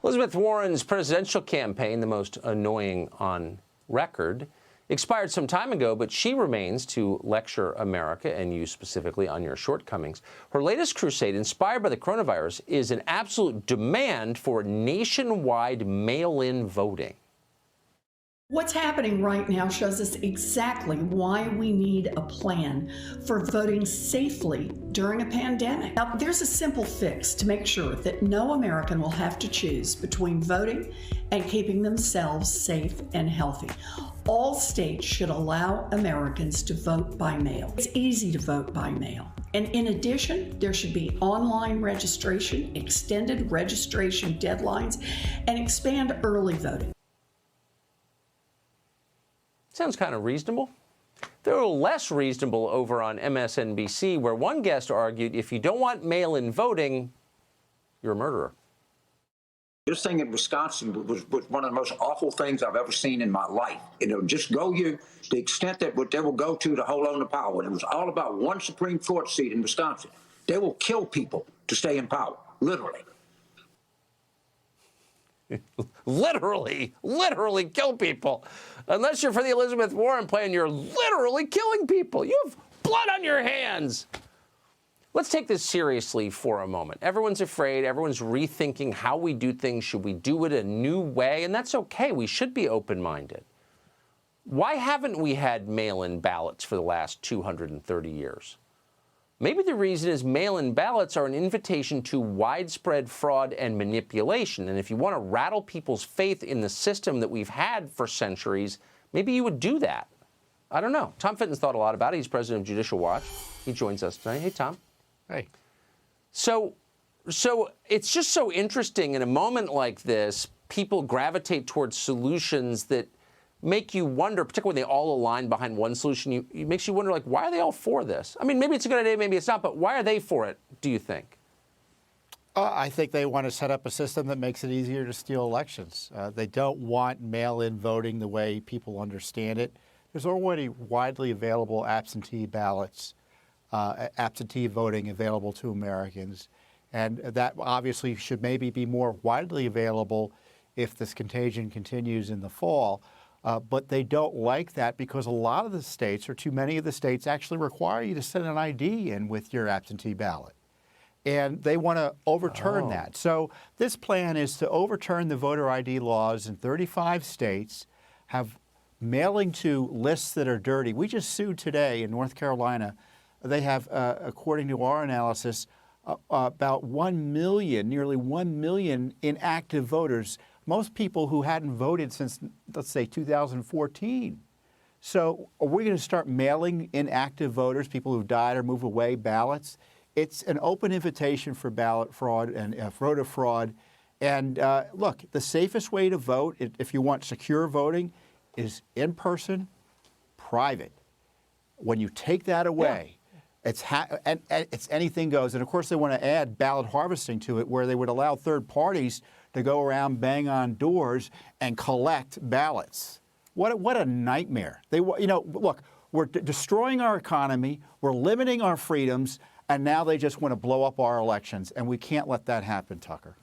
Elizabeth Warren's presidential campaign, the most annoying on record, expired some time ago, but she remains to lecture America and you specifically on your shortcomings. Her latest crusade, inspired by the coronavirus, is an absolute demand for nationwide mail-in voting. What's happening right now shows us exactly why we need a plan for voting safely during a pandemic. Now, there's a simple fix to make sure that no American will have to choose between voting and keeping themselves safe and healthy. All states should allow Americans to vote by mail. It's easy to vote by mail. And in addition, there should be online registration, extended registration deadlines, and expand early voting. Sounds kind of reasonable. They're a little less reasonable over on MSNBC, where one guest argued if you don't want mail-in voting, you're a murderer. This thing in Wisconsin was one of the most awful things I've ever seen in my life. It'll just go you the extent that what they will go to hold on to power. And it was all about one Supreme Court seat in Wisconsin. They will kill people to stay in power, literally. literally kill people. Unless you're for the Elizabeth Warren plan, you're literally killing people. You have blood on your hands. Let's take this seriously for a moment. Everyone's afraid. Everyone's rethinking how we do things. Should we do it a new way? And that's okay. We should be open-minded. Why haven't we had mail-in ballots for the last 230 years? Maybe the reason is mail-in ballots are an invitation to widespread fraud and manipulation. And if you want to rattle people's faith in the system that we've had for centuries, maybe you would do that. I don't know. Tom Fitton's thought a lot about it. He's president of Judicial Watch. He joins us tonight. Hey, Tom. Hey. So it's just so interesting in a moment like this, people gravitate towards solutions that make you wonder, particularly when they all align behind one solution, it makes you wonder, like, why are they all for this? I mean, maybe it's a good idea, maybe it's not, but why are they for it, do you think? I think they want to set up a system that makes it easier to steal elections. They don't want mail-in voting the way people understand it. There's already widely available absentee ballots, absentee voting available to Americans, and that obviously should maybe be more widely available if this contagion continues in the fall. But they don't like that because a lot of the states, or too many of the states, actually require you to send an ID in with your absentee ballot. And they want to overturn that. So this plan is to overturn the voter ID laws in 35 states, have mailing to lists that are dirty. We just sued today in North Carolina. They have, according to our analysis, about 1 million, nearly 1 million inactive voters. Most people who hadn't voted since, let's say, 2014. So are we going to start mailing inactive voters, people who've died or moved away, ballots? It's an open invitation for ballot fraud and voter fraud. And look, the safest way to vote, if you want secure voting, is in person, private. When you take that away, it's anything goes. And of course, they want to add ballot harvesting to it, where they would allow third parties to go around, bang on doors, and collect ballots. What a nightmare! Look, we're destroying our economy, we're limiting our freedoms, and now they just want to blow up our elections, and we can't let that happen, Tucker.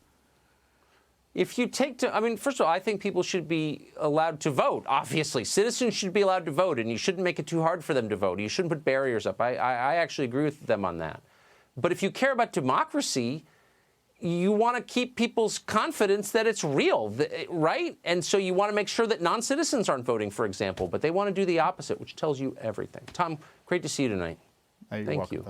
If you I mean, first of all, I think people should be allowed to vote, obviously. Citizens should be allowed to vote, and you shouldn't make it too hard for them to vote. You shouldn't put barriers up. I actually agree with them on that. But if you care about democracy, you want to keep people's confidence that it's real, right? And so you want to make sure that non-citizens aren't voting, for example, but they want to do the opposite, which tells you everything. Tom, great to see you tonight. You're Thank welcome. you.